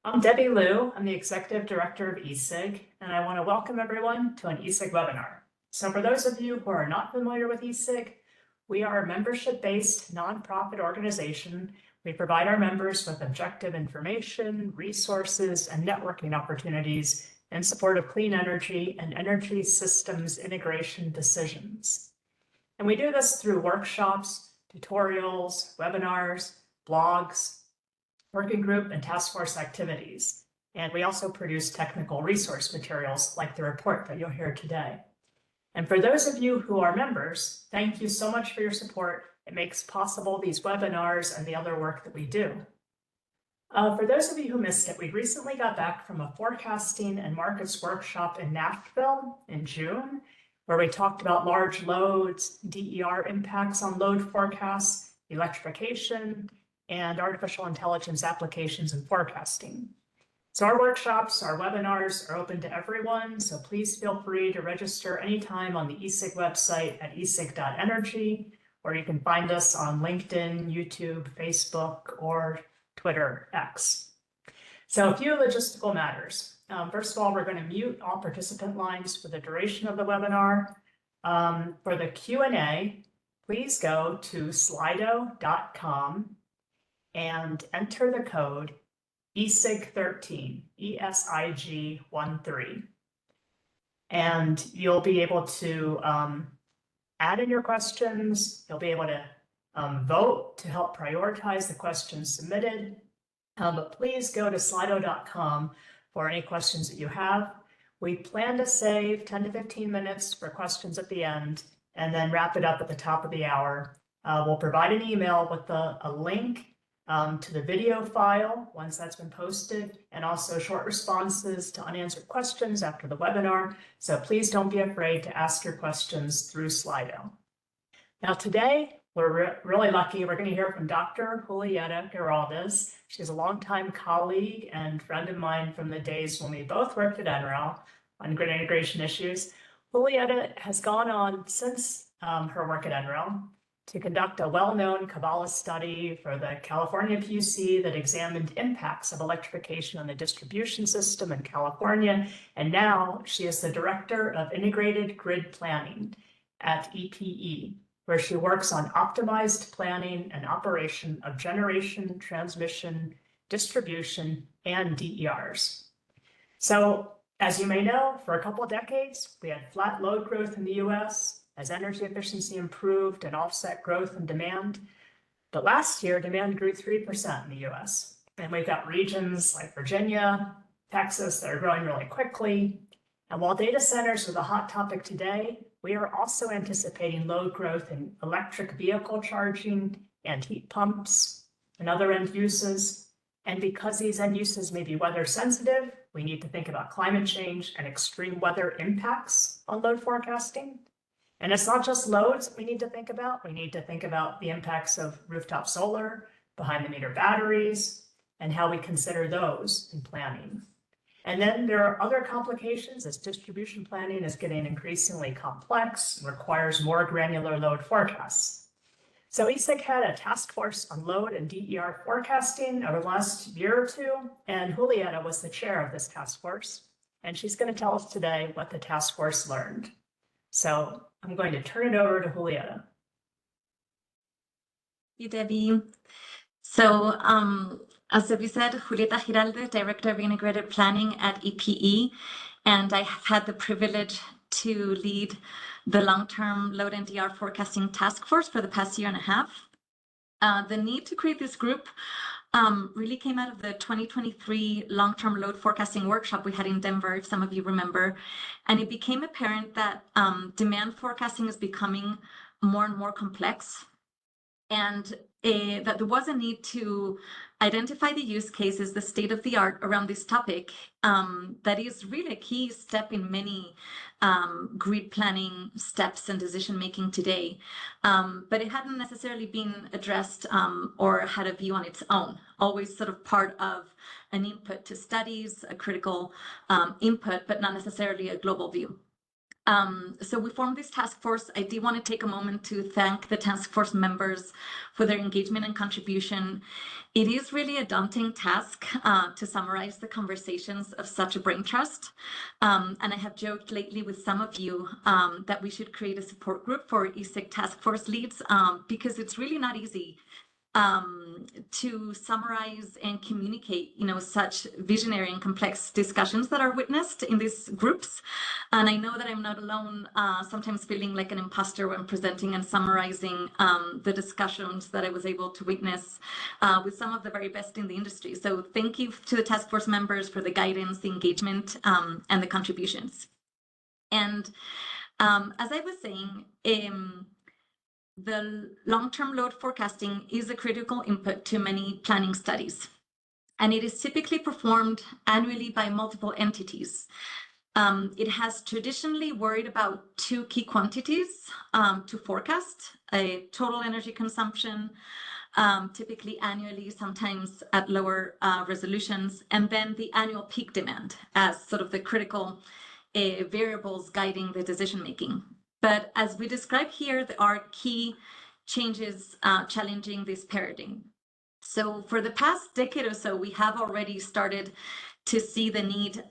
I'm Debbie Liu. I'm the Executive Director of ESIG, and I want to welcome everyone to an ESIG webinar. So for those of you who are not familiar with ESIG, we are a membership-based nonprofit organization. We provide our members with objective information, resources, and networking opportunities in support of clean energy and energy systems integration decisions. And we do this through workshops, tutorials, webinars, blogs, working group and task force activities. And we also produce technical resource materials like the report that you'll hear today. And for those of you who are members, thank you so much for your support. It makes possible these webinars and the other work that we do. For those of you who missed it, we recently got back from a forecasting and markets workshop in Nashville in June, where we talked about large loads, DER impacts on load forecasts, electrification, and artificial intelligence applications and forecasting. So our workshops, our webinars are open to everyone, so please feel free to register anytime on the ESIG website at esig.energy, or you can find us on LinkedIn, YouTube, Facebook, or Twitter X. So a few logistical matters. First of all, we're going to mute all participant lines for the duration of the webinar. For the Q&A, please go to slido.com and enter the code ESIG13, ESIG13. And you'll be able to add in your questions. You'll be able to vote to help prioritize the questions submitted. But please go to slido.com for any questions that you have. We plan to save 10 to 15 minutes for questions at the end and then wrap it up at the top of the hour. We'll provide an email with a link to the video file once that's been posted, and also short responses to unanswered questions after the webinar. So please don't be afraid to ask your questions through Slido. Now today, we're really lucky. We're going to hear from Dr. Julieta Giraldez. She's a longtime colleague and friend of mine from the days when we both worked at NREL on grid integration issues. Julieta has gone on since her work at NREL to conduct a well-known Kabbalah study for the California PUC that examined impacts of electrification on the distribution system in California. And now she is the Director of Integrated Grid Planning at EPE, where she works on optimized planning and operation of generation, transmission, distribution, and DERs. So, as you may know, for a couple of decades, we had flat load growth in the US as energy efficiency improved and offset growth in demand. But last year, demand grew 3% in the US. And we've got regions like Virginia, Texas that are growing really quickly. And while data centers are the hot topic today, we are also anticipating load growth in electric vehicle charging and heat pumps and other end uses. And because these end uses may be weather sensitive, we need to think about climate change and extreme weather impacts on load forecasting. And it's not just loads that we need to think about. We need to think about the impacts of rooftop solar, behind the meter batteries, and how we consider those in planning. And then there are other complications as distribution planning is getting increasingly complex and requires more granular load forecasts. So ESIG had a task force on load and DER forecasting over the last year or two, and Julieta was the chair of this task force. And she's going to tell us today what the task force learned. So I'm going to turn it over to Julieta. Thank you, Debbie. So as Debbie said, Julieta Giraldez, Director of Integrated Planning at EPE, and I have had the privilege to lead the long-term load and DR forecasting task force for the past year and a half. The need to create this group really came out of the 2023 long-term load forecasting workshop we had in Denver, if some of you remember. And it became apparent that demand forecasting is becoming more and more complex, and that there was a need to identify the use cases, the state of the art around this topic. That is really a key step in many grid planning steps and decision making today. But it hadn't necessarily been addressed or had a view on its own, always sort of part of an input to studies, a critical input, but not necessarily a global view. So we formed this task force. I do want to take a moment to thank the task force members for their engagement and contribution. It is really a daunting task to summarize the conversations of such a brain trust. And I have joked lately with some of you that we should create a support group for ESIG task force leads because it's really not easy to summarize and communicate, such visionary and complex discussions that are witnessed in these groups. And I know that I'm not alone, sometimes feeling like an imposter when presenting and summarizing the discussions that I was able to witness with some of the very best in the industry. So thank you to the task force members for the guidance, the engagement, and the contributions. And as I was saying, the long-term load forecasting is a critical input to many planning studies, and it is typically performed annually by multiple entities. It has traditionally worried about two key quantities to forecast: a total energy consumption, typically annually, sometimes at lower resolutions, and then the annual peak demand as sort of the critical variables guiding the decision making. But as we describe here, there are key changes challenging this paradigm. So for the past decade or so, we have already started to see the need,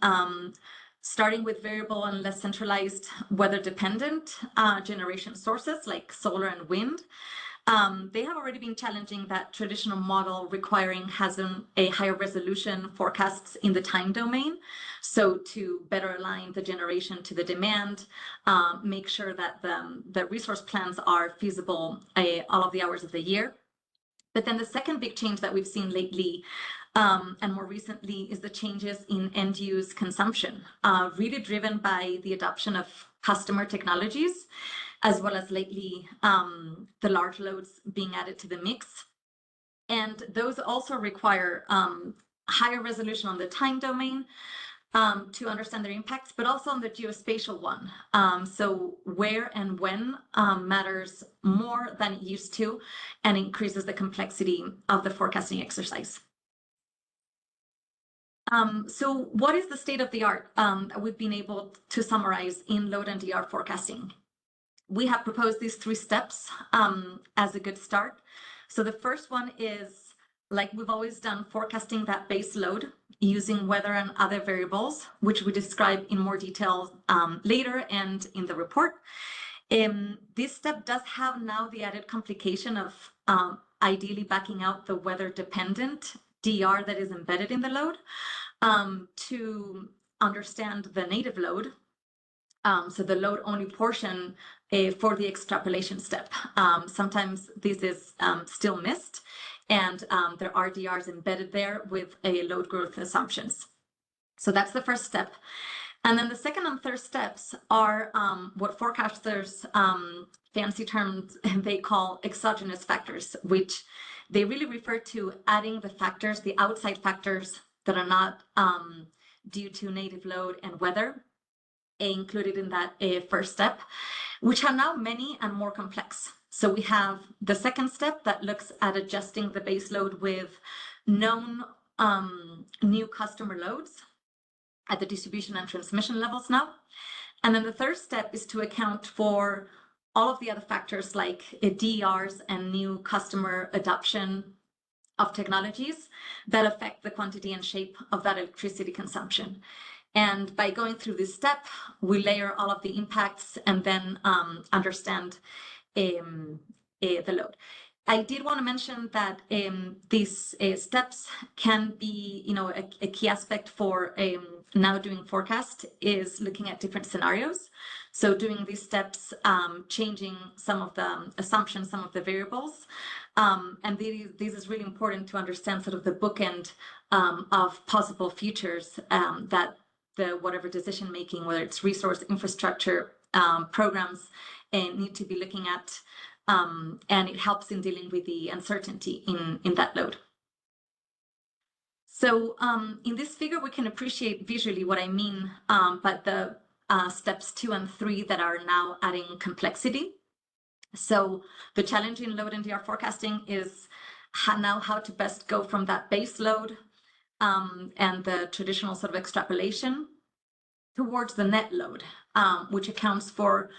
starting with variable and less centralized weather-dependent generation sources like solar and wind. They have already been challenging that traditional model, requiring a higher resolution forecasts in the time domain. So to better align the generation to the demand, make sure that the resource plans are feasible all of the hours of the year. But then the second big change that we've seen lately and more recently is the changes in end use consumption, really driven by the adoption of customer technologies, as well as lately the large loads being added to the mix. And those also require higher resolution on the time domain to understand their impacts, but also on the geospatial one. So where and when matters more than it used to, and increases the complexity of the forecasting exercise. So what is the state of the art that we've been able to summarize in load and DR forecasting? We have proposed these 3 steps as a good start. So the first one is, like we've always done, forecasting that base load using weather and other variables, which we describe in more detail later and in the report. This step does have now the added complication of ideally backing out the weather-dependent DR that is embedded in the load to understand the native load. So the load-only portion for the extrapolation step. Sometimes this is still missed, and there are DRs embedded there with a load growth assumptions. So that's the first step. And then the second and third steps are what forecasters, fancy terms, they call exogenous factors, which they really refer to adding the factors, the outside factors that are not due to native load and weather, included in that first step, which are now many and more complex. So we have the second step that looks at adjusting the base load with known new customer loads at the distribution and transmission levels now. And then the third step is to account for all of the other factors like DERs and new customer adoption of technologies that affect the quantity and shape of that electricity consumption. And by going through this step, we layer all of the impacts and then understand the load. I did want to mention that these steps can be, a key aspect for now doing forecast is looking at different scenarios. So doing these steps, changing some of the assumptions, some of the variables. And this is really important to understand sort of the bookend of possible futures that whatever decision making, whether it's resource infrastructure programs, need to be looking at, and it helps in dealing with the uncertainty in that load. So in this figure, we can appreciate visually what I mean, but the steps 2 and 3 that are now adding complexity. So the challenge in load and DR forecasting is now how to best go from that base load and the traditional sort of extrapolation towards the net load. which accounts for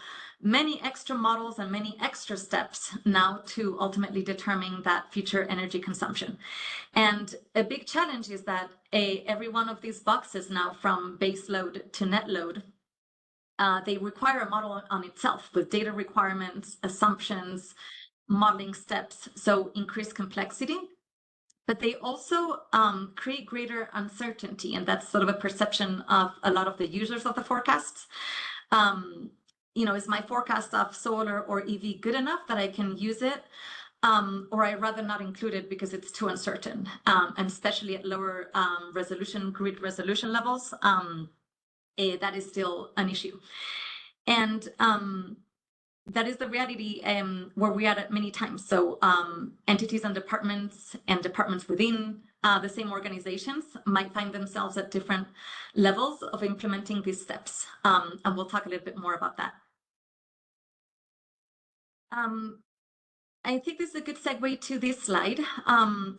many extra models and many extra steps now to ultimately determine that future energy consumption. And a big challenge is that every one of these boxes now, from base load to net load, they require a model on itself with data requirements, assumptions, modeling steps, so increased complexity. But they also create greater uncertainty, and that's sort of a perception of a lot of the users of the forecasts. Is my forecast of solar or EV good enough that I can use it? Or I'd rather not include it because it's too uncertain, and especially at lower grid resolution levels, that is still an issue. And that is the reality where we are at many times. So entities and departments within the same organizations might find themselves at different levels of implementing these steps. And we'll talk a little bit more about that. I think this is a good segue to this slide,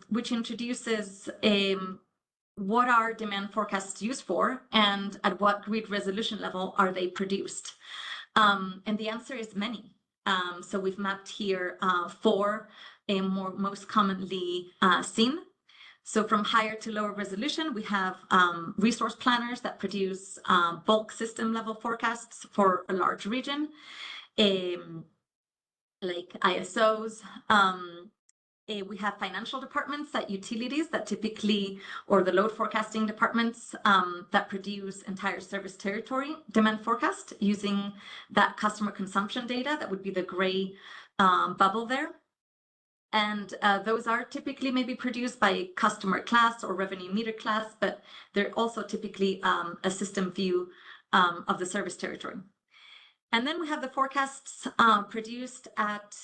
which introduces what are demand forecasts used for and at what grid resolution level are they produced. And the answer is many. So we've mapped here four most commonly seen. So from higher to lower resolution, we have resource planners that produce bulk system level forecasts for a large region, like ISOs. We have financial departments at utilities that typically, or the load forecasting departments that produce entire service territory demand forecast using that customer consumption data. That would be the gray bubble there. And those are typically maybe produced by customer class or revenue meter class, but they're also typically a system view of the service territory. And then we have the forecasts produced at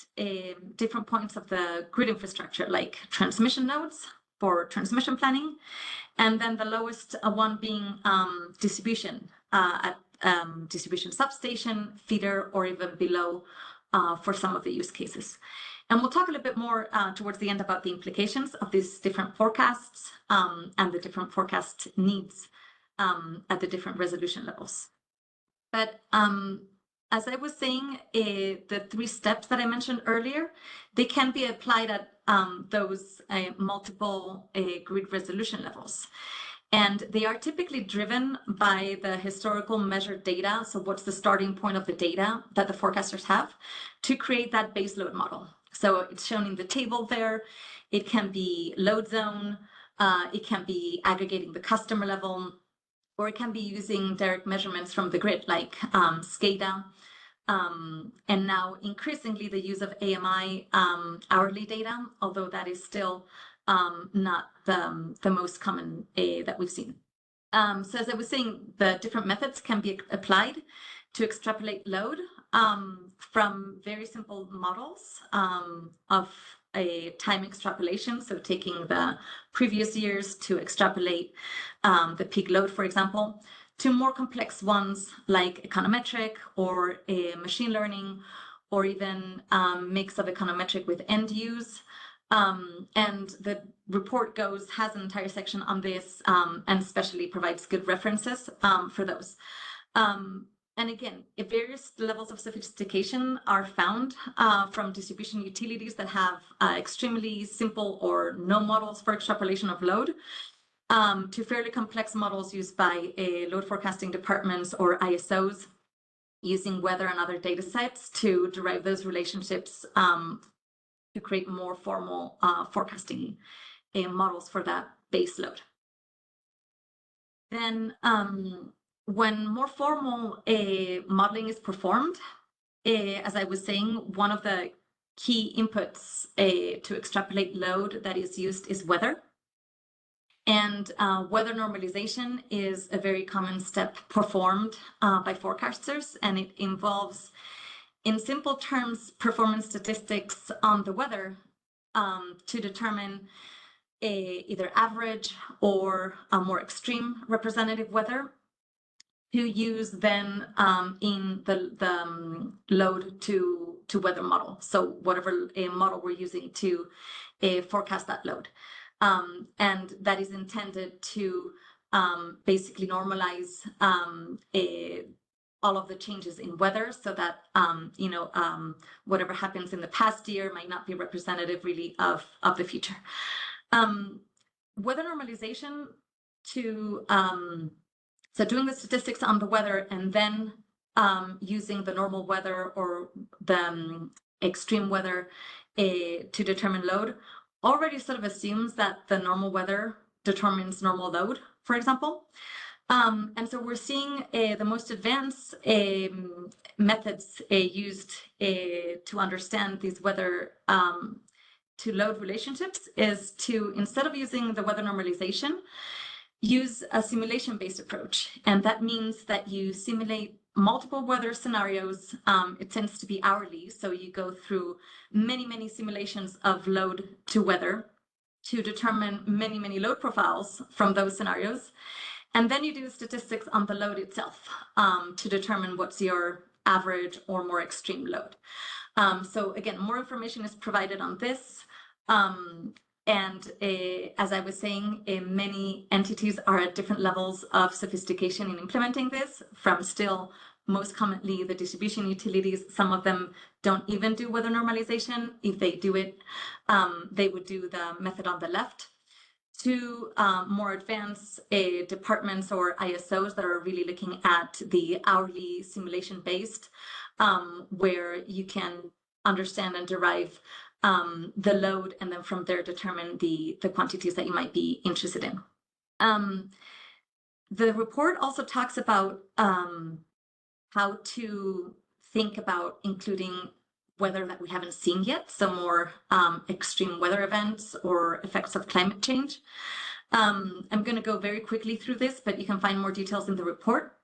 different points of the grid infrastructure, like transmission nodes for transmission planning, and then the lowest one being distribution at distribution substation, feeder, or even below for some of the use cases. And we'll talk a little bit more towards the end about the implications of these different forecasts and the different forecast needs at the different resolution levels. But as I was saying, the three steps that I mentioned earlier, they can be applied at those multiple grid resolution levels. And they are typically driven by the historical measured data. So what's the starting point of the data that the forecasters have to create that base load model? So it's shown in the table there. It can be load zone. It can be aggregating the customer level, or it can be using direct measurements from the grid, like SCADA. And now increasingly the use of AMI hourly data, although that is still not the most common that we've seen. So as I was saying, the different methods can be applied to extrapolate load from very simple models of a time extrapolation, so taking the previous years to extrapolate the peak load, for example, to more complex ones like econometric or machine learning, or even mix of econometric with end use. And the report has an entire section on this and especially provides good references for those. And again, various levels of sophistication are found from distribution utilities that have extremely simple or no models for extrapolation of load to fairly complex models used by load forecasting departments or ISOs using weather and other data sets to derive those relationships to create more formal forecasting models for that base load. Then when more formal modeling is performed, as I was saying, one of the key inputs to extrapolate load that is used is weather. And weather normalization is a very common step performed by forecasters, and it involves, in simple terms, performance statistics on the weather to determine either average or a more extreme representative weather to use then in the load to weather model. So whatever model we're using to forecast that load. And that is intended to basically normalize all of the changes in weather, so that whatever happens in the past year might not be representative really of the future. Weather normalization so doing the statistics on the weather and then using the normal weather or the extreme weather to determine load already sort of assumes that the normal weather determines normal load, for example. And so we're seeing the most advanced methods used to understand these weather to load relationships is to, instead of using the weather normalization, use a simulation-based approach. And that means that you simulate multiple weather scenarios. It tends to be hourly, so you go through many, many simulations of load to weather to determine many, many load profiles from those scenarios. And then you do statistics on the load itself to determine what's your average or more extreme load. So again, more information is provided on this. As I was saying, many entities are at different levels of sophistication in implementing this, from still most commonly the distribution utilities. Some of them don't even do weather normalization. If they do it, they would do the method on the left, to more advanced departments or ISOs that are really looking at the hourly simulation-based, where you can understand and derive the load, and then from there determine the quantities that you might be interested in. The report also talks about how to think about including weather that we haven't seen yet, so more extreme weather events or effects of climate change. I'm going to go very quickly through this, but you can find more details in the report.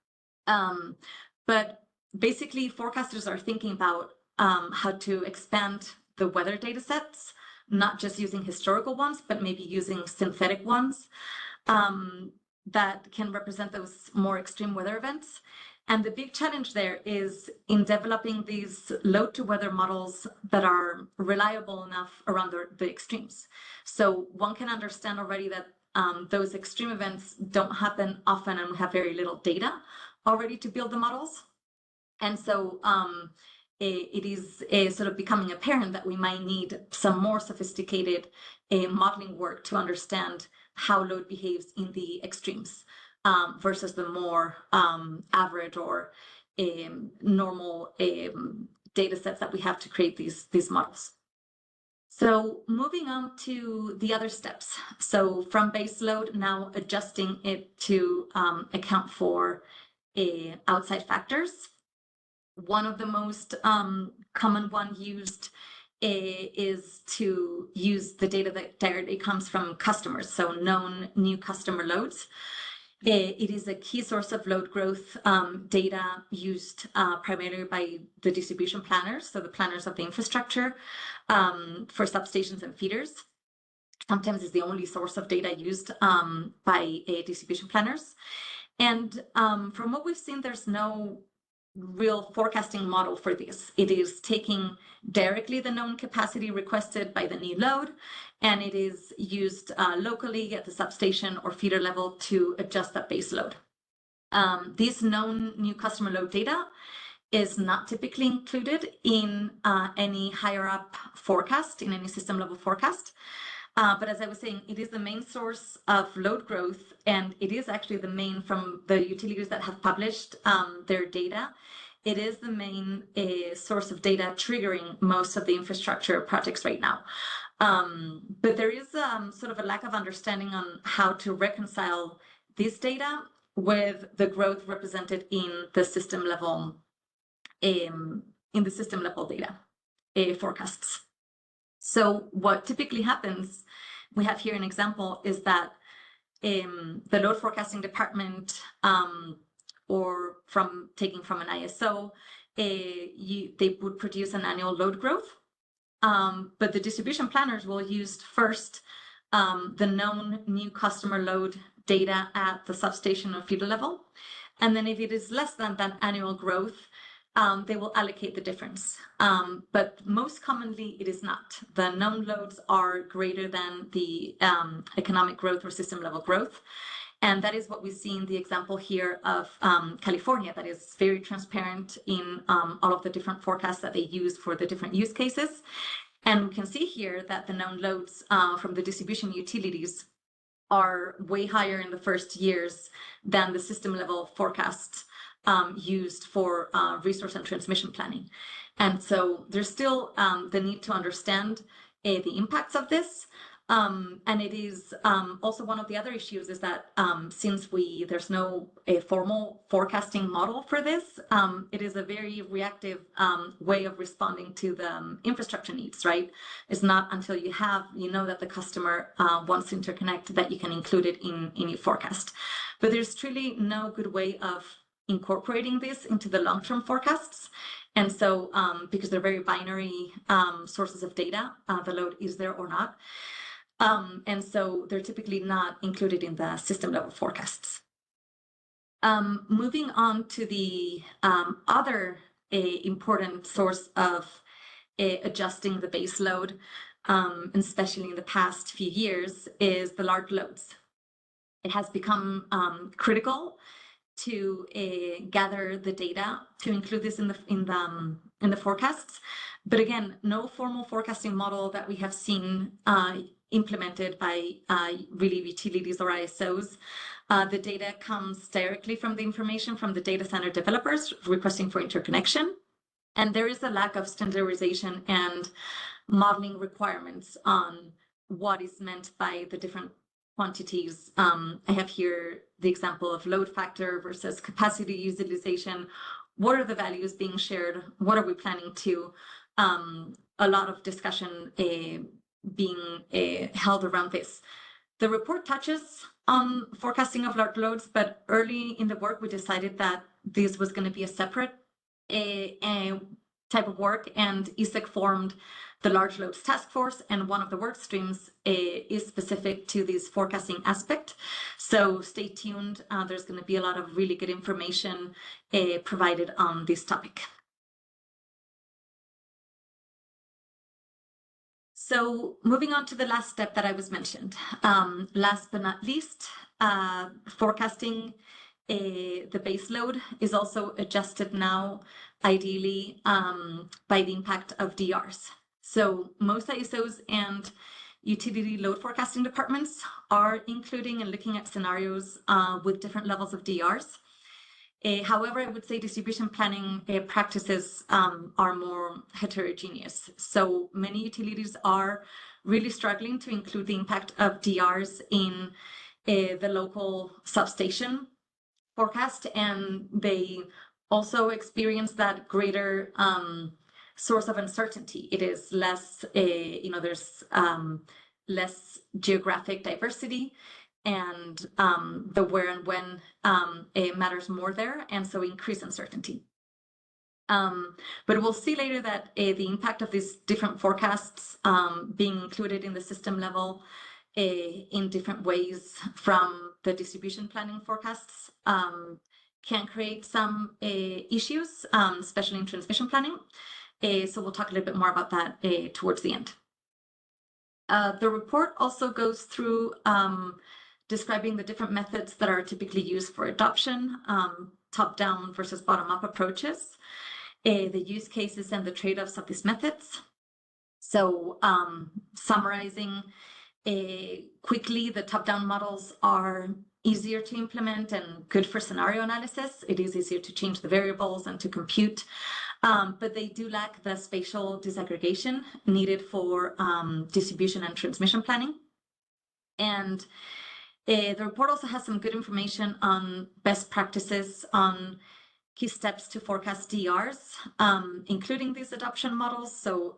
But basically, forecasters are thinking about how to expand the weather data sets, not just using historical ones, but maybe using synthetic ones that can represent those more extreme weather events. And the big challenge there is in developing these load to weather models that are reliable enough around the extremes. So one can understand already that those extreme events don't happen often, and we have very little data already to build the models. And so it is sort of becoming apparent that we might need some more sophisticated modeling work to understand how load behaves in the extremes versus the more average or normal data sets that we have to create these models. So moving on to the other steps. So from base load, now adjusting it to account for outside factors. One of the most common one used is to use the data that directly comes from customers, so known new customer loads. It is a key source of load growth data used primarily by the distribution planners, so the planners of the infrastructure for substations and feeders. Sometimes it's the only source of data used by distribution planners. And from what we've seen, there's no real forecasting model for this. It is taking directly the known capacity requested by the new load, and it is used locally at the substation or feeder level to adjust that base load. This known new customer load data is not typically included in any higher up forecast, in any system level forecast. But as I was saying, it is the main source of load growth, and it is actually the main, from the utilities that have published their data, it is the main source of data triggering most of the infrastructure projects right now. But there is sort of a lack of understanding on how to reconcile this data with the growth represented in the system level data forecasts. So what typically happens, we have here an example, is that the load forecasting department, or taking from an ISO, they would produce an annual load growth. But the distribution planners will use first the known new customer load data at the substation or feeder level. And then if it is less than that annual growth, they will allocate the difference. But most commonly, it is not. The known loads are greater than the economic growth or system level growth. And that is what we see in the example here of California, that is very transparent in all of the different forecasts that they use for the different use cases. And we can see here that the known loads from the distribution utilities are way higher in the first years than the system level forecasts used for resource and transmission planning. And so there's still the need to understand the impacts of this. And it is also one of the other issues is that since there's no formal forecasting model for this, it is a very reactive way of responding to the infrastructure needs, right? It's not until you know that the customer wants to interconnect that you can include it in your forecast. But there's truly no good way of incorporating this into the long-term forecasts. And so because they're very binary sources of data, the load is there or not. And so they're typically not included in the system level forecasts. Moving on to the other important source of adjusting the base load, especially in the past few years, is the large loads. It has become critical to gather the data to include this in the forecasts. But again, no formal forecasting model that we have seen implemented by really utilities or ISOs. The data comes directly from the information from the data center developers requesting for interconnection. And there is a lack of standardization and modeling requirements on what is meant by the different quantities. I have here the example of load factor versus capacity utilization. What are the values being shared? What are we planning to? A lot of discussion being held around this. The report touches on forecasting of large loads, but early in the work, we decided that this was going to be a separate type of work, and ESIG formed the Large Loads Task Force, and one of the work streams is specific to this forecasting aspect. So stay tuned. There's going to be a lot of really good information provided on this topic. So moving on to the last step that I was mentioned. Last but not least, forecasting the base load is also adjusted now, ideally, by the impact of DRs. So most ISOs and utility load forecasting departments are including and looking at scenarios with different levels of DRs. However, I would say distribution planning practices are more heterogeneous. So many utilities are really struggling to include the impact of DRs in the local substation forecast, and they also experience that greater source of uncertainty. It is less, there's less geographic diversity, and the where and when matters more there, and so increased uncertainty. But we'll see later that the impact of these different forecasts being included in the system level in different ways from the distribution planning forecasts can create some issues, especially in transmission planning. So we'll talk a little bit more about that towards the end. The report also goes through describing the different methods that are typically used for adoption, top-down versus bottom-up approaches, the use cases and the trade-offs of these methods. So summarizing quickly, the top-down models are easier to implement and good for scenario analysis. It is easier to change the variables and to compute, but they do lack the spatial disaggregation needed for distribution and transmission planning. And the report also has some good information on best practices on key steps to forecast DRs, including these adoption models. So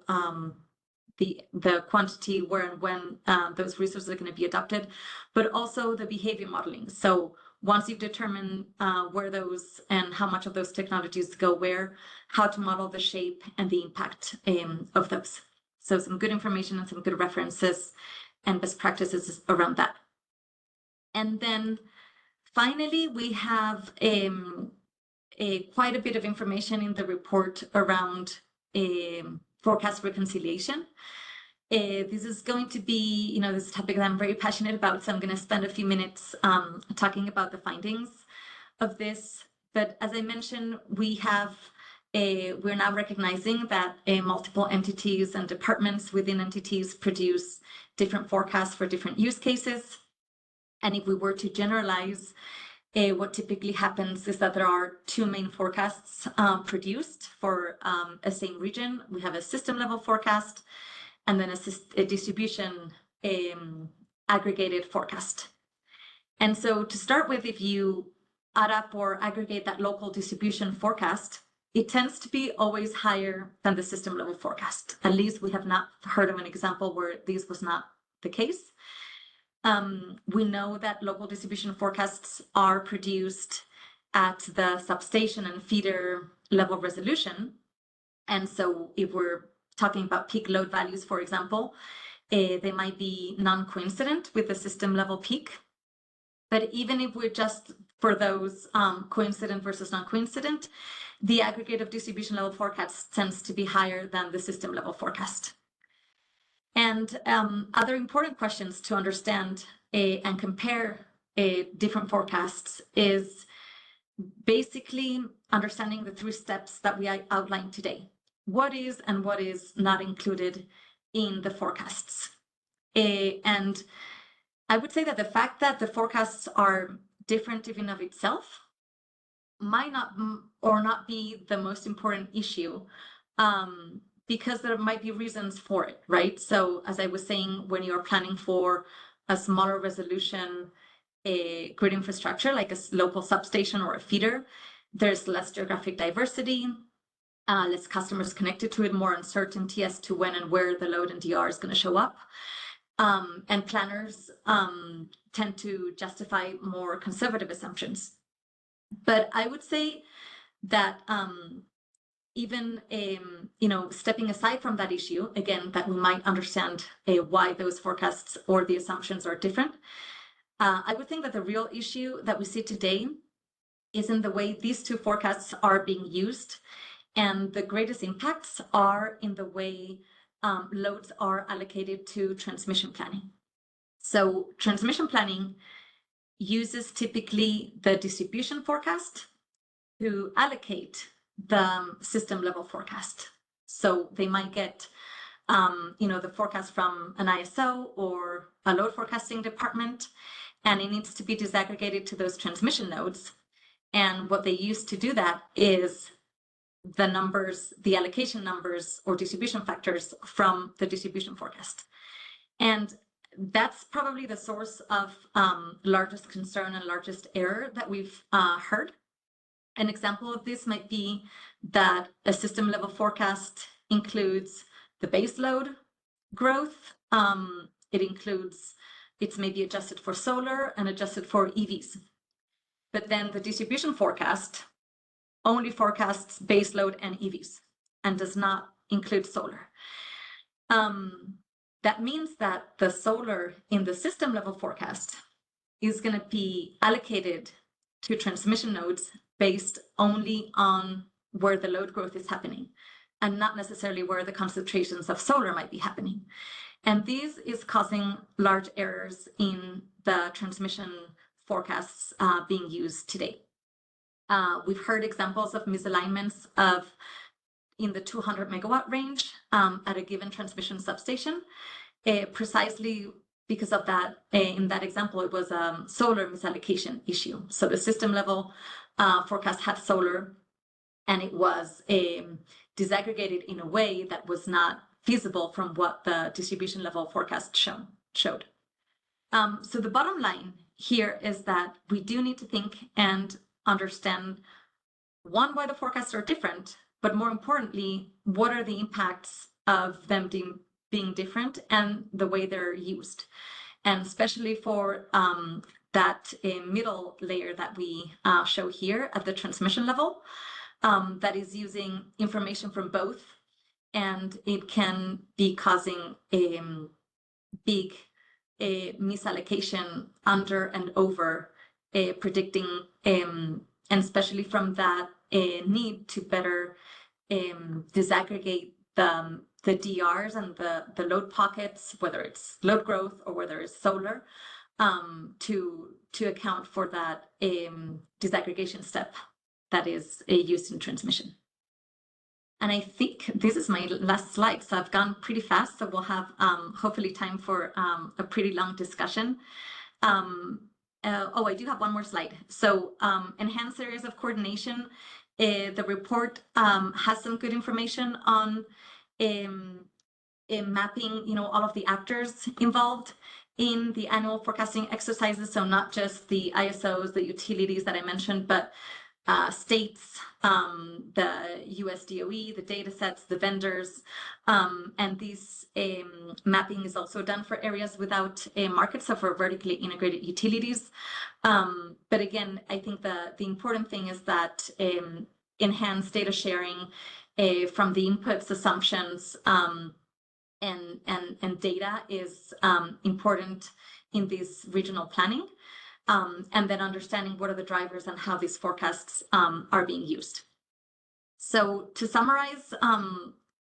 the quantity, where and when those resources are going to be adopted, but also the behavior modeling. So once you've determined where those and how much of those technologies go where, how to model the shape and the impact of those. So some good information and some good references and best practices around that. And then finally, we have quite a bit of information in the report around forecast reconciliation. This is going to be, this is a topic that I'm very passionate about, so I'm going to spend a few minutes talking about the findings of this. But as I mentioned, we're now recognizing that multiple entities and departments within entities produce different forecasts for different use cases. And if we were to generalize, what typically happens is that there are two main forecasts produced for a same region. We have a system level forecast and then a distribution aggregated forecast. And so to start with, if you add up or aggregate that local distribution forecast, it tends to be always higher than the system level forecast. At least we have not heard of an example where this was not the case. We know that local distribution forecasts are produced at the substation and feeder level resolution. And so if we're talking about peak load values, for example, they might be non-coincident with the system level peak. But even if we're just for those coincident versus non-coincident, the aggregate of distribution level forecasts tends to be higher than the system level forecast. And other important questions to understand and compare different forecasts is basically understanding the 3 steps that we outlined today. What is and what is not included in the forecasts. And I would say that the fact that the forecasts are different even of itself might not be the most important issue, because there might be reasons for it, right? So as I was saying, when you're planning for a smaller resolution grid infrastructure, like a local substation or a feeder, there's less geographic diversity, less customers connected to it, more uncertainty as to when and where the load and DR is going to show up. And planners tend to justify more conservative assumptions. But I would say that even stepping aside from that issue, again, that we might understand why those forecasts or the assumptions are different, I would think that the real issue that we see today is in the way these 2 forecasts are being used, and the greatest impacts are in the way loads are allocated to transmission planning. So transmission planning uses typically the distribution forecast to allocate the system level forecast. So they might get, the forecast from an ISO or a load forecasting department, and it needs to be disaggregated to those transmission nodes. And what they use to do that is the numbers, the allocation numbers or distribution factors from the distribution forecast. And that's probably the source of largest concern and largest error that we've heard. An example of this might be that a system level forecast includes the base load growth. It's maybe adjusted for solar and adjusted for EVs. But then the distribution forecast only forecasts base load and EVs and does not include solar. That means that the solar in the system level forecast is going to be allocated to transmission nodes based only on where the load growth is happening and not necessarily where the concentrations of solar might be happening. And this is causing large errors in the transmission forecasts being used today. We've heard examples of misalignments in the 200 megawatt range at a given transmission substation, precisely because of that. In that example, it was a solar misallocation issue. So the system level forecast had solar, and it was disaggregated in a way that was not feasible from what the distribution level forecast showed. So the bottom line here is that we do need to think and understand, one, why the forecasts are different, but more importantly, what are the impacts of them being different and the way they're used. And especially for that middle layer that we show here at the transmission level, that is using information from both, and it can be causing a big misallocation under and over predicting, and especially from that need to better disaggregate the the DRs and the load pockets, whether it's load growth or whether it's solar, to account for that disaggregation step that is used in transmission. And I think this is my last slide, so I've gone pretty fast, so we'll have hopefully time for a pretty long discussion. I do have one more slide. So enhanced areas of coordination. The report has some good information on mapping, all of the actors involved in the annual forecasting exercises. So not just the ISOs, the utilities that I mentioned, but states, the US DOE, the data sets, the vendors, and this mapping is also done for areas without a market, so for vertically integrated utilities. But again, I think the important thing is that enhanced data sharing from the inputs, assumptions, and data is important in this regional planning. And then understanding what are the drivers and how these forecasts are being used. So to summarize,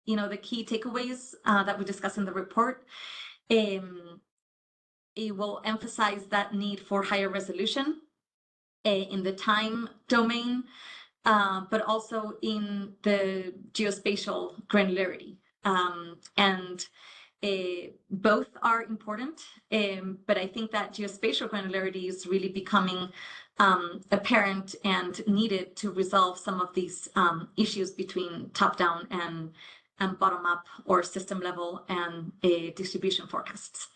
the key takeaways that we discuss in the report, it will emphasize that need for higher resolution in the time domain, but also in the geospatial granularity. And both are important, but I think that geospatial granularity is really becoming apparent and needed to resolve some of these issues between top-down and bottom-up or system-level and distribution forecasts.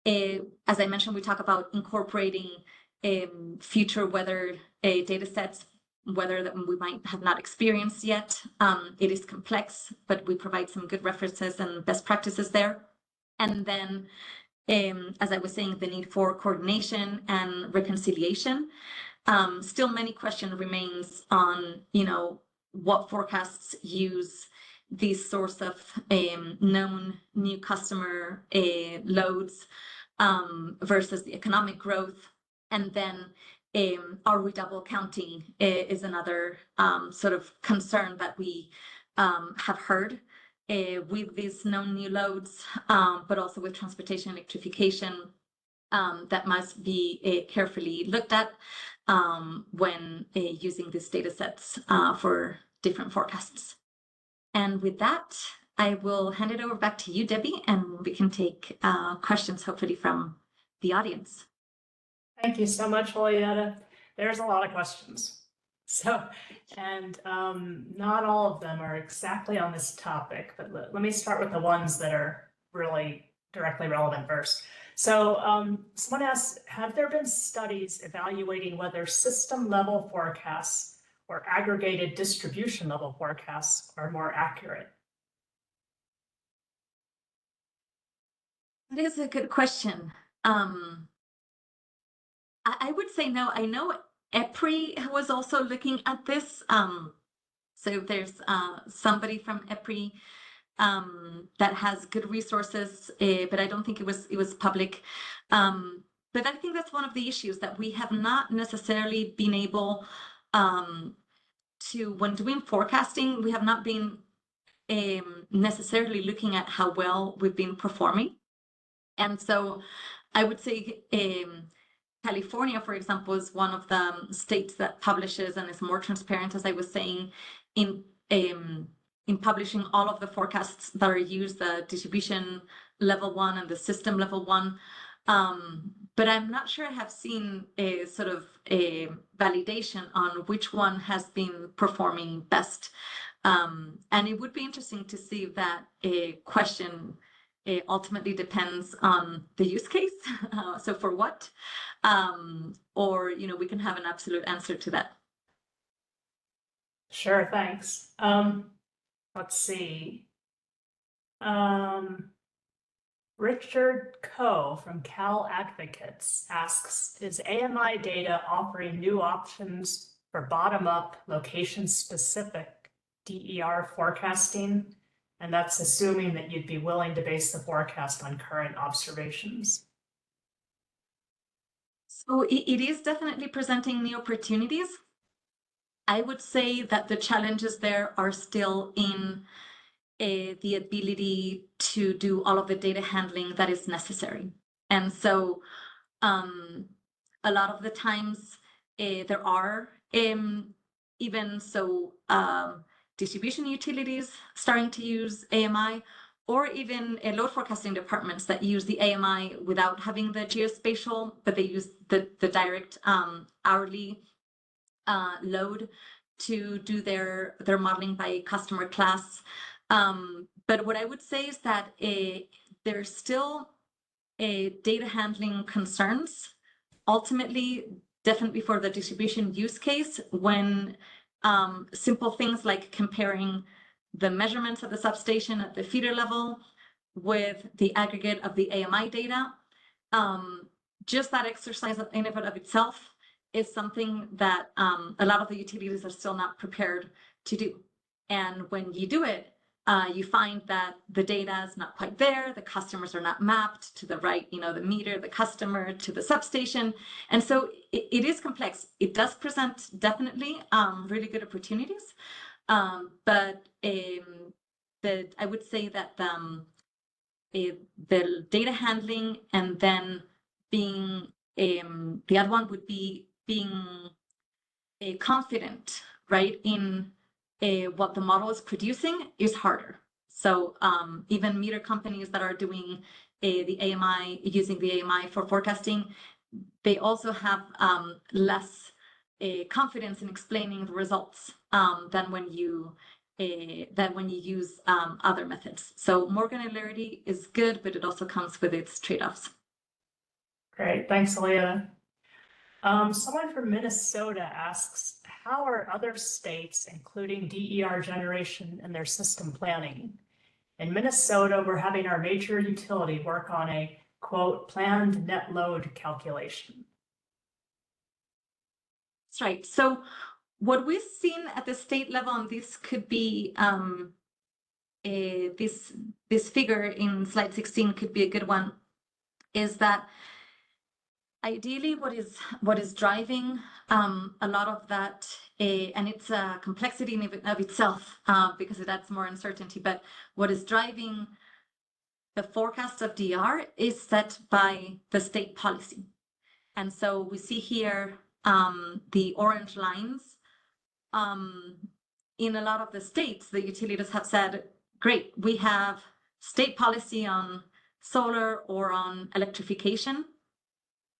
As I mentioned, we talk about incorporating future weather data sets, weather that we might have not experienced yet. It is complex, but we provide some good references and best practices there. And then, as I was saying, the need for coordination and reconciliation. Still many questions remains on, what forecasts use this source of known new customer loads versus the economic growth. And then are we double counting is another sort of concern that we have heard with these known new loads, but also with transportation electrification that must be carefully looked at when using these data sets for different forecasts. And with that, I will hand it over back to you, Debbie, and we can take questions hopefully from the audience. Thank you so much, Julieta. There's a lot of questions. And not all of them are exactly on this topic, but let me start with the ones that are really directly relevant first. So someone asked, have there been studies evaluating whether system level forecasts or aggregated distribution level forecasts are more accurate? That is a good question. I would say no. I know EPRI was also looking at this. So there's somebody from EPRI that has good resources, but I don't think it was public. But I think that's one of the issues that we have not necessarily been able to, when doing forecasting, we have not been necessarily looking at how well we've been performing. And so I would say California, for example, is one of the states that publishes and is more transparent, as I was saying, in publishing all of the forecasts that are used, the distribution level 1 and the system level 1. But I'm not sure I have seen a sort of a validation on which one has been performing best. And it would be interesting to see if that question ultimately depends on the use case. So for what? Or, we can have an absolute answer to that. Sure, thanks. Let's see. Richard Coe from Cal Advocates asks, is AMI data offering new options for bottom-up, location-specific DER forecasting? And that's assuming that you'd be willing to base the forecast on current observations. So it is definitely presenting new opportunities. I would say that the challenges there are still in the ability to do all of the data handling that is necessary. And so a lot of the times there are even so distribution utilities starting to use AMI, or even load forecasting departments that use the AMI without having the geospatial, but they use the direct hourly load to do their modeling by customer class. But what I would say is that there's still data handling concerns, ultimately, definitely for the distribution use case, when simple things like comparing the measurements at the substation at the feeder level with the aggregate of the AMI data, just that exercise in and of itself is something that a lot of the utilities are still not prepared to do. And when you do it, you find that the data is not quite there, the customers are not mapped to the right, the meter, the customer to the substation. And so it is complex. It does present definitely really good opportunities. But I would say that the data handling and then being, the other one would be being confident, right, in what the model is producing is harder. So even meter companies that are doing the AMI, using the AMI for forecasting, they also have less confidence in explaining the results than when you use other methods. So more granularity is good, but it also comes with its trade-offs. Great, thanks, Julieta. Someone from Minnesota asks, how are other states including DER generation in their system planning? In Minnesota, we're having our major utility work on a, quote, planned net load calculation. That's right. So what we've seen at the state level, and this could be this figure in slide 16 could be a good one, is that ideally what is driving a lot of that, and it's a complexity in of itself because it adds more uncertainty, but what is driving the forecast of DR is set by the state policy. And so we see here the orange lines. In a lot of the states, the utilities have said, great, we have state policy on solar or on electrification.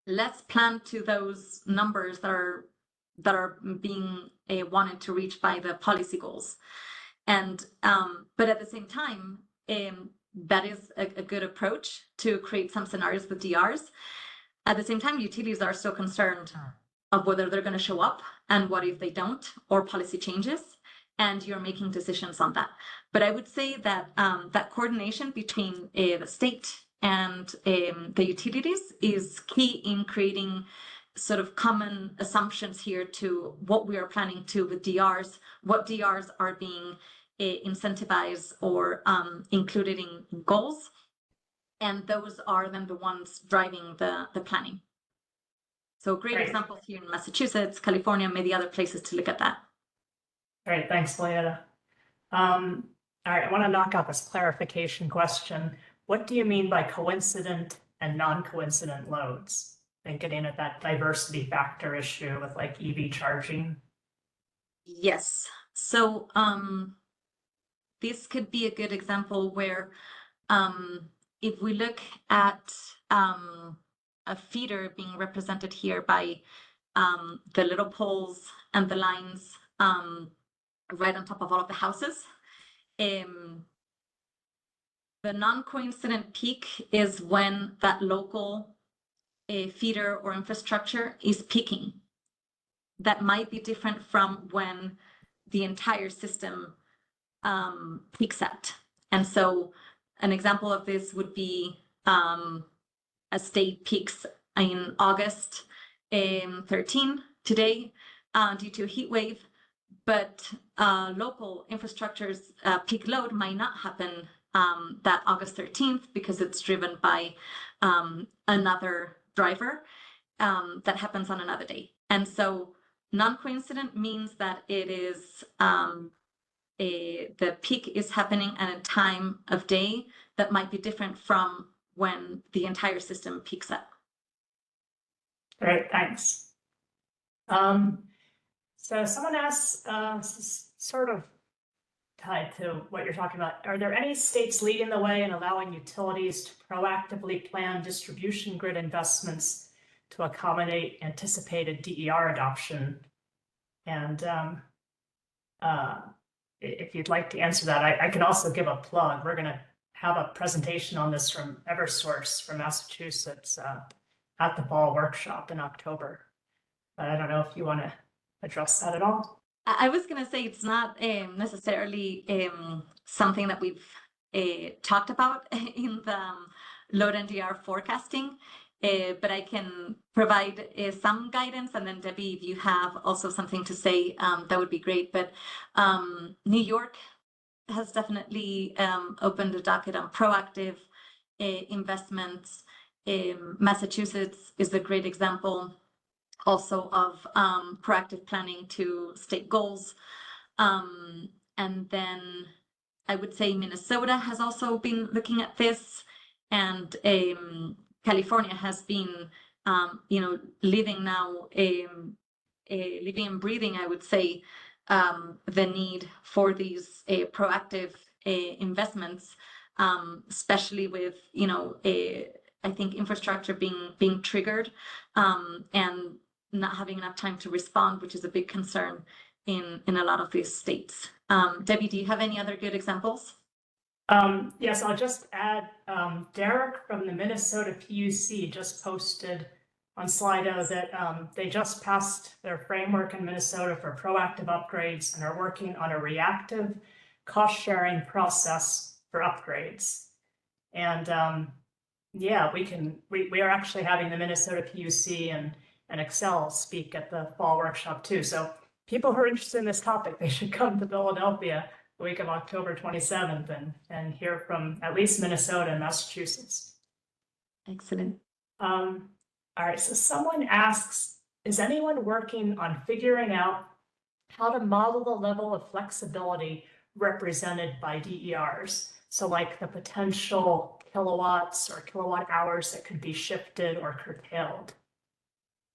Let's plan to those numbers that are being wanted to reach by the policy goals. And but at the same time, that is a good approach to create some scenarios with DRs. At the same time, utilities are still concerned of whether they're going to show up and what if they don't, or policy changes, and you're making decisions on that. But I would say that that coordination between the state and the utilities is key in creating sort of common assumptions here to what we are planning to with DRs, what DRs are being incentivized or included in goals. And those are then the ones driving the planning. So great examples here in Massachusetts, California, maybe other places to look at that. All right, thanks, Julieta. All right, I want to knock out this clarification question. What do you mean by coincident and non-coincident loads? And getting at that diversity factor issue with like EV charging. Yes. So this could be a good example where if we look at a feeder being represented here by the little poles and the lines right on top of all of the houses, the non-coincident peak is when that local feeder or infrastructure is peaking. That might be different from when the entire system peaks at. And so an example of this would be a state peaks in August 13 today due to a heat wave, but local infrastructure's peak load might not happen that August 13th because it's driven by another driver that happens on another day. And so non-coincident means that it is the peak is happening at a time of day that might be different from when the entire system peaks up. Great, thanks. So someone asks, sort of tied to what you're talking about, are there any states leading the way in allowing utilities to proactively plan distribution grid investments to accommodate anticipated DER adoption? And if you'd like to answer that, I can also give a plug. We're going to have a presentation on this from Eversource from Massachusetts at the fall workshop in October. But I don't know if you want to address that at all. I was going to say it's not necessarily something that we've talked about in the load NDR forecasting, but I can provide some guidance. And then Debbie, if you have also something to say, that would be great. But New York has definitely opened a docket on proactive investments. Massachusetts is a great example also of proactive planning to state goals. And then I would say Minnesota has also been looking at this, and California has been, living now, living and breathing, I would say, the need for these proactive investments, especially with, I think infrastructure being triggered and not having enough time to respond, which is a big concern in a lot of these states. Debbie, do you have any other good examples? Yes, I'll just add, Derek from the Minnesota PUC just posted on Slido that they just passed their framework in Minnesota for proactive upgrades and are working on a reactive cost-sharing process for upgrades. And yeah, we are actually having the Minnesota PUC and Excel speak at the fall workshop too. So people who are interested in this topic, they should come to Philadelphia the week of October 27th and hear from at least Minnesota and Massachusetts. Excellent. All right, so someone asks, is anyone working on figuring out how to model the level of flexibility represented by DERs? So like the potential kilowatts or kilowatt hours that could be shifted or curtailed.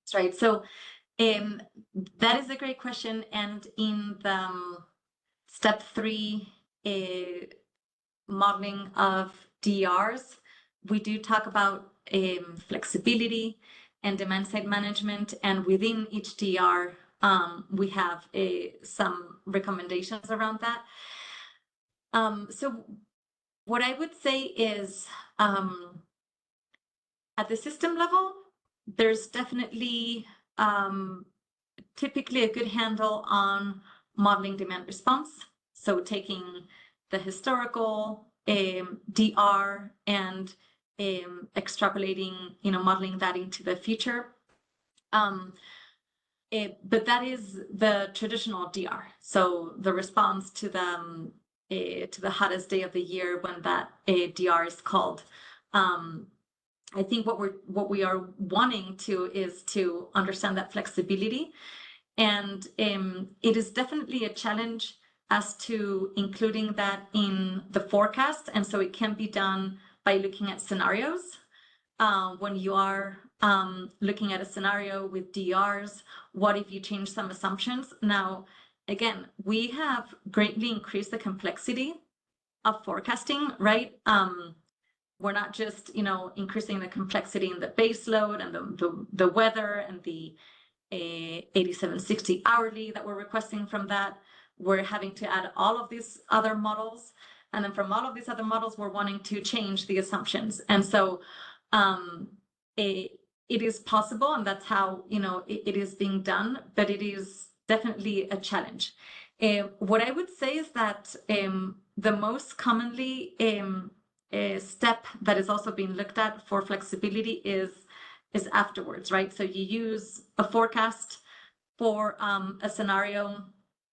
That's right. So that is a great question. And in the step 3 modeling of DERs, we do talk about flexibility and demand side management. And within each DER, we have some recommendations around that. So what I would say is at the system level, there's definitely typically a good handle on modeling demand response. So taking the historical DR and extrapolating, modeling that into the future. But that is the traditional DR. So the response to the hottest day of the year when that DR is called. I think what we are wanting to is to understand that flexibility, and it is definitely a challenge as to including that in the forecast. And so it can be done by looking at scenarios. When you are looking at a scenario with DRs, what if you change some assumptions? Now, again, we have greatly increased the complexity of forecasting, right? We're not just, increasing the complexity in the base load and the weather and the 8760 hourly that we're requesting from that. We're having to add all of these other models. And then from all of these other models, we're wanting to change the assumptions. And so it is possible, and that's how, it is being done, but it is definitely a challenge. What I would say is that the most commonly step that is also being looked at for flexibility is afterwards, right? So you use a forecast for a scenario,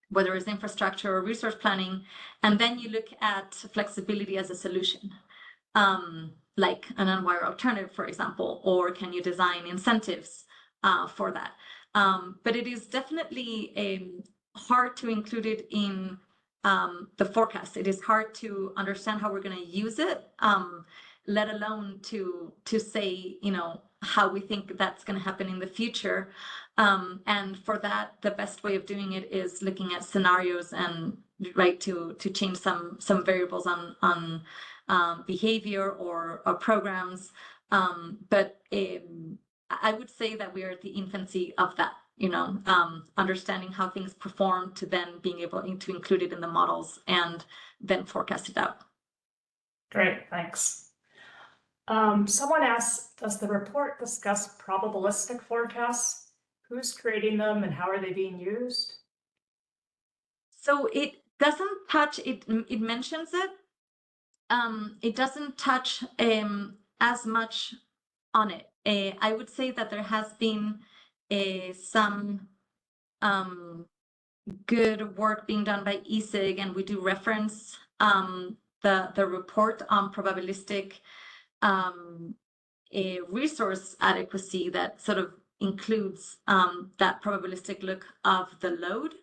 whether it's infrastructure or resource planning, and then you look at flexibility as a solution, like an unwired alternative, for example, or can you design incentives for that? But it is definitely hard to include it in the forecast. It is hard to understand how we're going to use it, let alone to say, how we think that's going to happen in the future. And for that, the best way of doing it is looking at scenarios and to change some variables on behavior or programs. But I would say that we are at the infancy of that. Understanding how things perform to then being able to include it in the models and then forecast it out. Great, thanks. Someone asked, does the report discuss probabilistic forecasts? Who's creating them and how are they being used? So it doesn't touch it. It mentions it. It doesn't touch as much on it. I would say that there has been some good work being done by ESIG, and we do reference the report on probabilistic resource adequacy that sort of includes that probabilistic look of the load.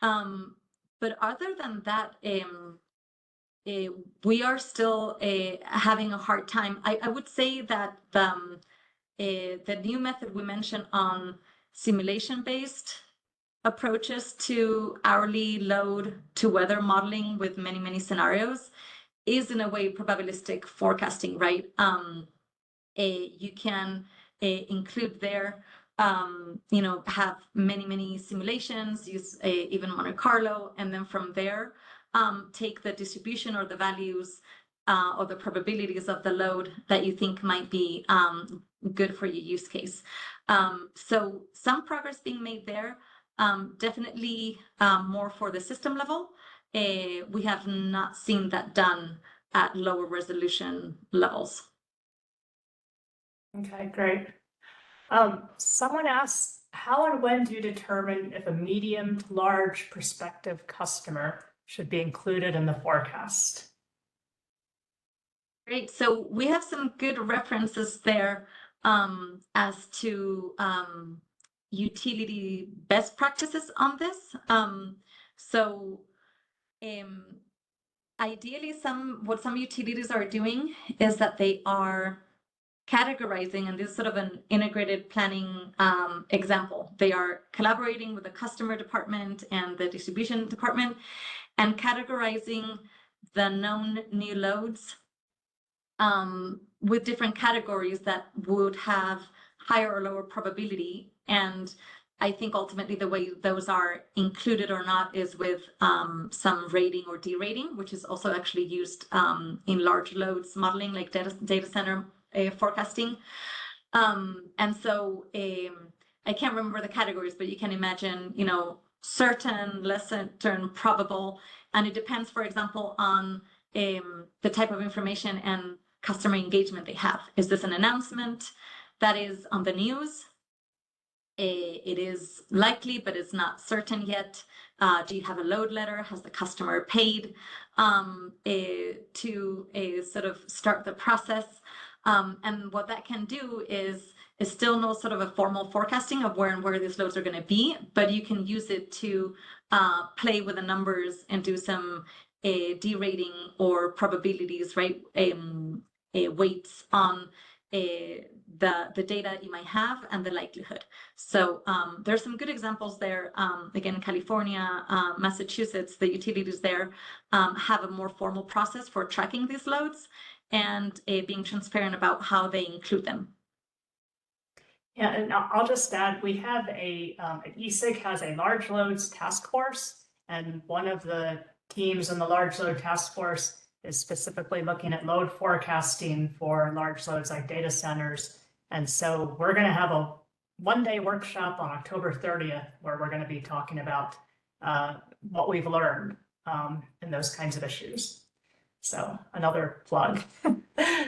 But other than that, we are still having a hard time. I would say that the new method we mentioned on simulation-based approaches to hourly load to weather modeling with many scenarios is in a way probabilistic forecasting, right? You can include there, have many simulations, use even Monte Carlo, and then from there, take the distribution or the values or the probabilities of the load that you think might be good for your use case. So some progress being made there, definitely more for the system level. We have not seen that done at lower resolution levels. Okay, great. Someone asked, how and when do you determine if a medium to large prospective customer should be included in the forecast? Great. So we have some good references there as to utility best practices on this. Ideally, what some utilities are doing is that they are categorizing, and this is sort of an integrated planning example. They are collaborating with the customer department and the distribution department and categorizing the known new loads with different categories that would have higher or lower probability. And I think ultimately the way those are included or not is with some rating or derating, which is also actually used in large loads modeling, like data center forecasting. And so I can't remember the categories, but you can imagine, certain, less certain, probable, and it depends, for example, on the type of information and customer engagement they have. Is this an announcement that is on the news? It is likely, but it's not certain yet. Do you have a load letter? Has the customer paid to sort of start the process? And what that can do is still no sort of a formal forecasting of where these loads are going to be, but you can use it to play with the numbers and do some derating or probabilities, right? Weights on the data you might have and the likelihood. So there's some good examples there. Again, California, Massachusetts, the utilities there have a more formal process for tracking these loads and being transparent about how they include them. Yeah, and I'll just add, we have ESIG has a large loads task force, and one of the teams in the large load task force is specifically looking at load forecasting for large loads like data centers. And so we're going to have a one-day workshop on October 30th, where we're going to be talking about what we've learned in those kinds of issues. So another plug.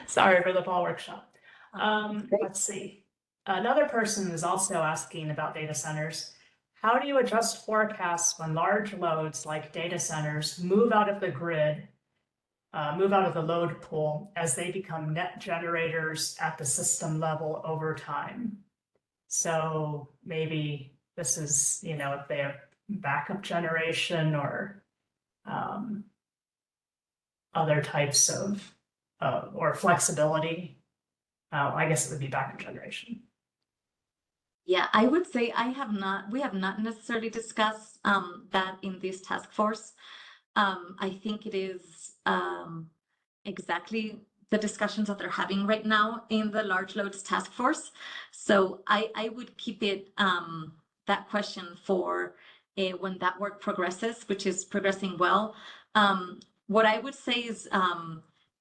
Sorry for the fall workshop. Let's see. Another person is also asking about data centers. How do you adjust forecasts when large loads like data centers move out of the grid, move out of the load pool as they become net generators at the system level over time? So maybe this is, if they have backup generation or other types of, or flexibility. I guess it would be backward generation. Yeah, I would say we have not necessarily discussed that in this task force. I think it is exactly the discussions that they're having right now in the large loads task force. So I would keep it that question for when that work progresses, which is progressing well. What I would say is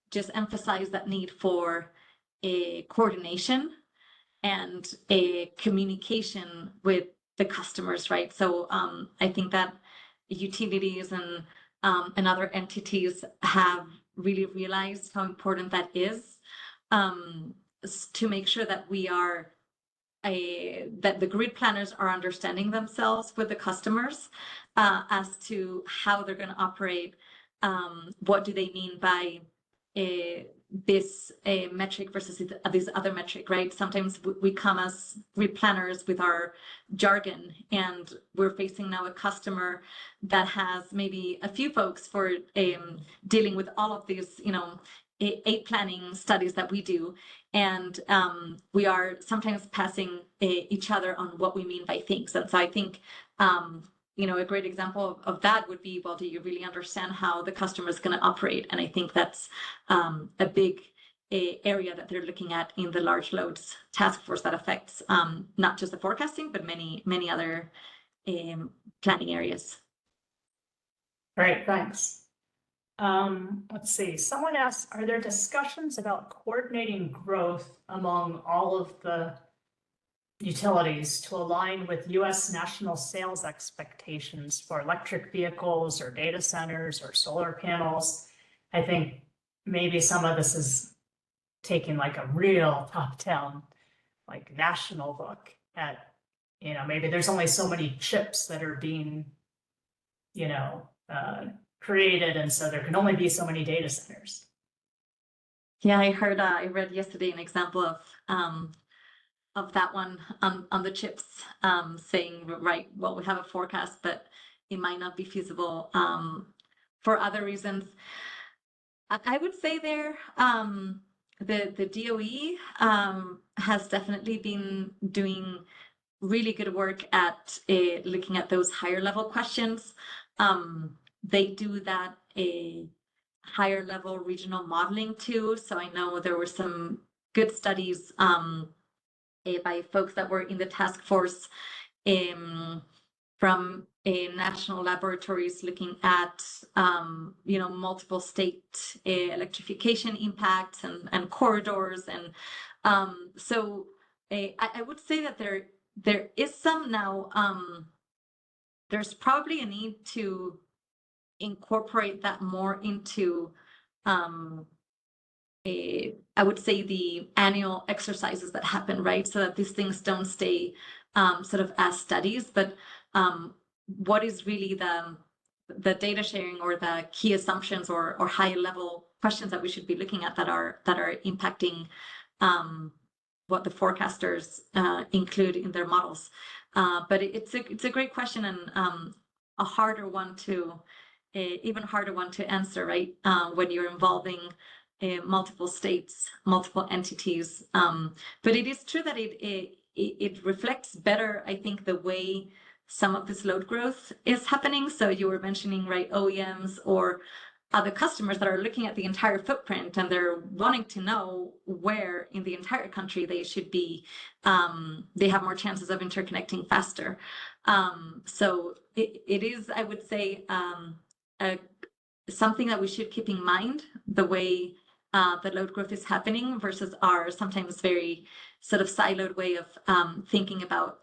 just emphasize that need for a coordination and a communication with the customers, right? So I think that utilities and other entities have really realized how important that is to make sure that we are that the grid planners are understanding themselves with the customers as to how they're going to operate. What do they mean by this metric versus this other metric, right? Sometimes we come as grid planners with our jargon, and we're facing now a customer that has maybe a few folks for dealing with all of these, 8 planning studies that we do. And we are sometimes passing each other on what we mean by things. And so I think, a great example of that would be, well, do you really understand how the customer is going to operate? And I think that's a big area that they're looking at in the large loads task force that affects not just the forecasting, but many, many other planning areas. Great, thanks. Let's see, someone asked, are there discussions about coordinating growth among all of the utilities to align with US national sales expectations for electric vehicles or data centers or solar panels? I think maybe some of this is taking like a real top-down, like national look at, maybe there's only so many chips that are being, created, and so there can only be so many data centers. Yeah, I read yesterday an example of that one on the chips, saying, right, well, we have a forecast, but it might not be feasible for other reasons. I would say there, the DOE has definitely been doing really good work at looking at those higher level questions. They do that higher level regional modeling too. So I know there were some good studies by folks that were in the task force from national laboratories looking at multiple state electrification impacts and corridors. And so I would say that there is some now. There's probably a need to incorporate that more into I would say the annual exercises that happen, right? So that these things don't stay sort of as studies, but what is really the data sharing or the key assumptions or high level questions that we should be looking at that are impacting what the forecasters include in their models. But it's a great question, and a harder one to even harder one to answer, right? When you're involving multiple states, multiple entities. But it is true that it reflects better, I think, the way some of this load growth is happening. So you were mentioning, right, OEMs or other customers that are looking at the entire footprint, and they're wanting to know where in the entire country they should be. They have more chances of interconnecting faster. So it is, I would say, something that we should keep in mind, the way the load growth is happening versus our sometimes very sort of siloed way of thinking about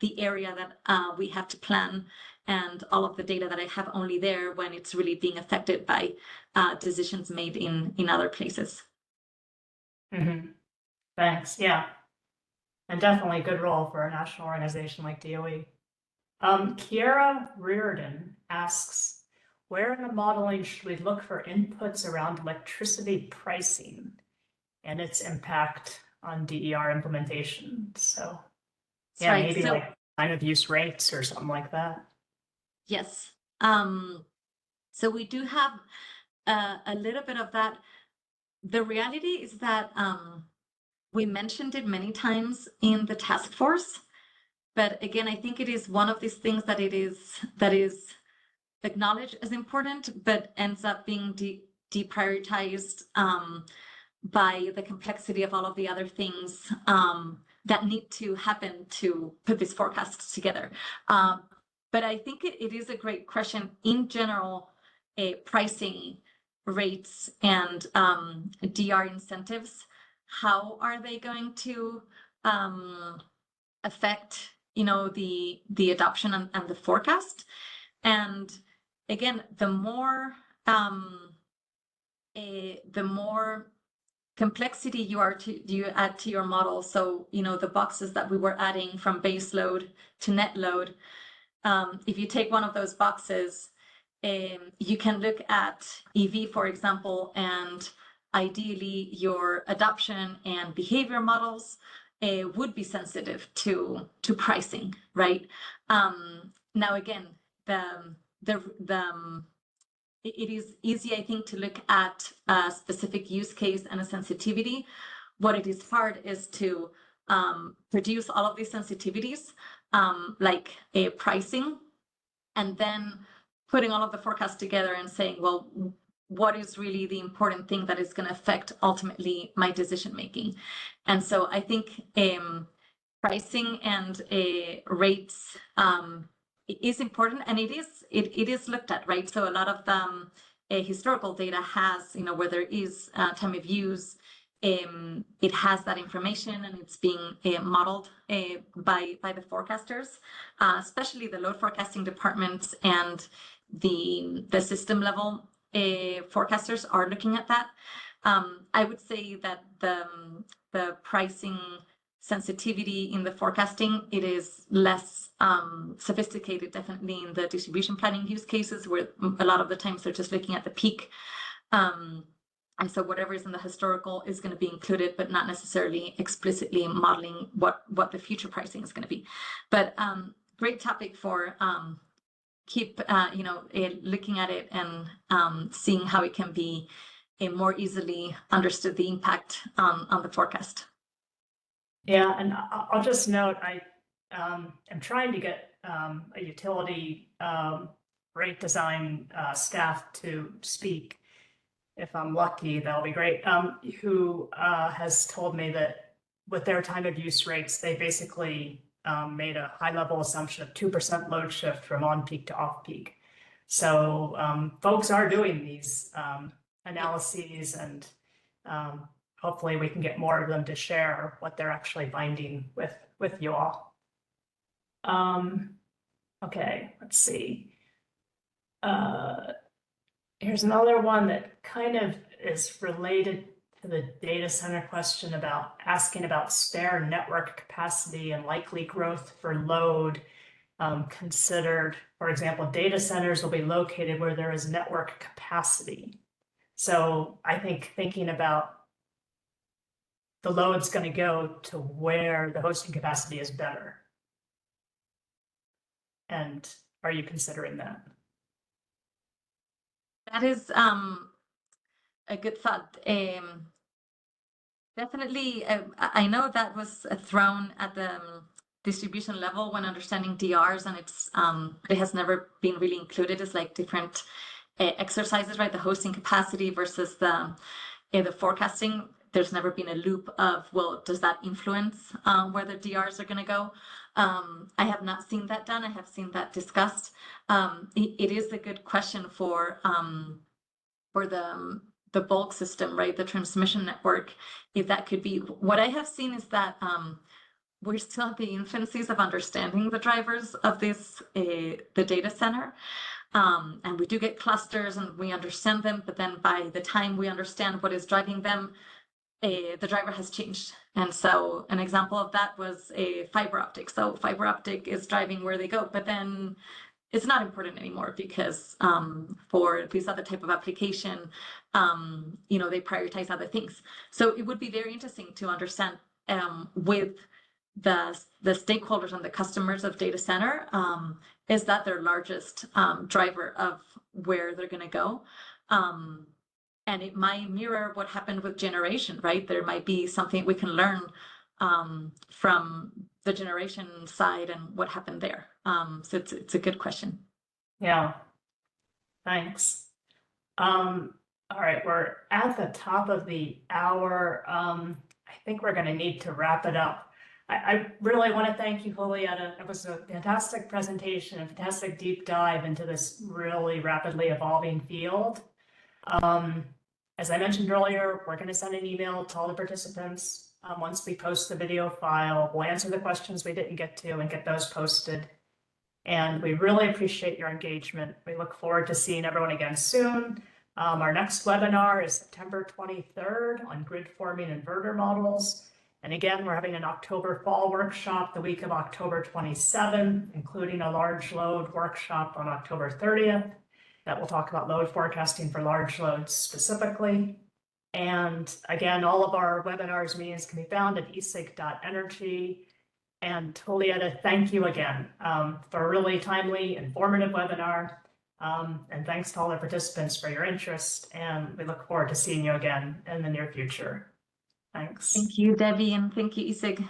the area that we have to plan and all of the data that I have only there when it's really being affected by decisions made in other places. Mm-hmm. Thanks. Yeah. And definitely a good role for a national organization like DOE. Kiara Reardon asks, where in the modeling should we look for inputs around electricity pricing and its impact on DER implementation? So yeah, right. maybe like time of use rates or something like that. Yes. So we do have a little bit of that. The reality is that we mentioned it many times in the task force, but again, I think it is one of these things that is acknowledged as important, but ends up being deprioritized by the complexity of all of the other things that need to happen to put these forecasts together. But I think it is a great question. In general, pricing rates and DR incentives, how are they going to affect, the adoption and the forecast? And again, the more complexity you add to your model. So, the boxes that we were adding from base load to net load, if you take one of those boxes, you can look at EV, for example, and ideally your adoption and behavior models would be sensitive to pricing, right? Now, again, it is easy, I think, to look at a specific use case and a sensitivity. What it is hard is to produce all of these sensitivities, like a pricing, and then putting all of the forecasts together and saying, well, what is really the important thing that is going to affect ultimately my decision making? And so I think pricing and rates is important, and it is looked at, right? So a lot of historical data has, where there is time of use, it has that information, and it's being modeled by the forecasters, especially the load forecasting departments and the system level forecasters are looking at that. I would say that the pricing sensitivity in the forecasting, it is less sophisticated, definitely in the distribution planning use cases, where a lot of the times they're just looking at the peak. And so whatever is in the historical is going to be included, but not necessarily explicitly modeling what the future pricing is going to be. But great topic for keep looking at it and seeing how it can be more easily understood, the impact on the forecast. Yeah, and I'll just note, I am trying to get a utility rate design staff to speak. If I'm lucky, that'll be great. Who has told me that with their time of use rates, they basically made a high level assumption of 2% load shift from on peak to off peak. So folks are doing these analyses, and hopefully we can get more of them to share what they're actually finding with you all. Okay, let's see. Here's another one that kind of is related to the data center question, about asking about spare network capacity and likely growth for load considered. For example, data centers will be located where there is network capacity. So I think thinking about the load's going to go to where the hosting capacity is better. And are you considering that? That is a good thought. Definitely, I know that was thrown at the distribution level when understanding DRs, and it has never been really included as like different exercises, right? The hosting capacity versus the forecasting. There's never been a loop of, well, does that influence where the DRs are going to go? I have not seen that done. I have seen that discussed. It is a good question for the bulk system, right? The transmission network, if that could be. What I have seen is that we're still at the infancies of understanding the drivers of this, the data center. And we do get clusters and we understand them, but then by the time we understand what is driving them, the driver has changed. And so an example of that was a fiber optic. So fiber optic is driving where they go, but then it's not important anymore because for this other type of application, they prioritize other things. So it would be very interesting to understand with the stakeholders and the customers of data center, is that their largest driver of where they're going to go. And it might mirror what happened with generation, right? There might be something we can learn from the generation side and what happened there. So it's a good question. Yeah, thanks. All right, we're at the top of the hour. I think we're going to need to wrap it up. I really want to thank you, Julieta. It was a fantastic presentation, a fantastic deep dive into this really rapidly evolving field. As I mentioned earlier, we're going to send an email to all the participants. Once we post the video file, we'll answer the questions we didn't get to and get those posted. And we really appreciate your engagement. We look forward to seeing everyone again soon. Our next webinar is September 23rd on grid forming inverter models. And again, we're having an October fall workshop the week of October 27th, including a large load workshop on October 30th that will talk about load forecasting for large loads specifically. And again, all of our webinars meetings can be found at esig.energy. And Julieta, thank you again for a really timely, informative webinar. And thanks to all the participants for your interest. And we look forward to seeing you again in the near future. Thanks. Thank you, Debbie, and thank you, ESIG.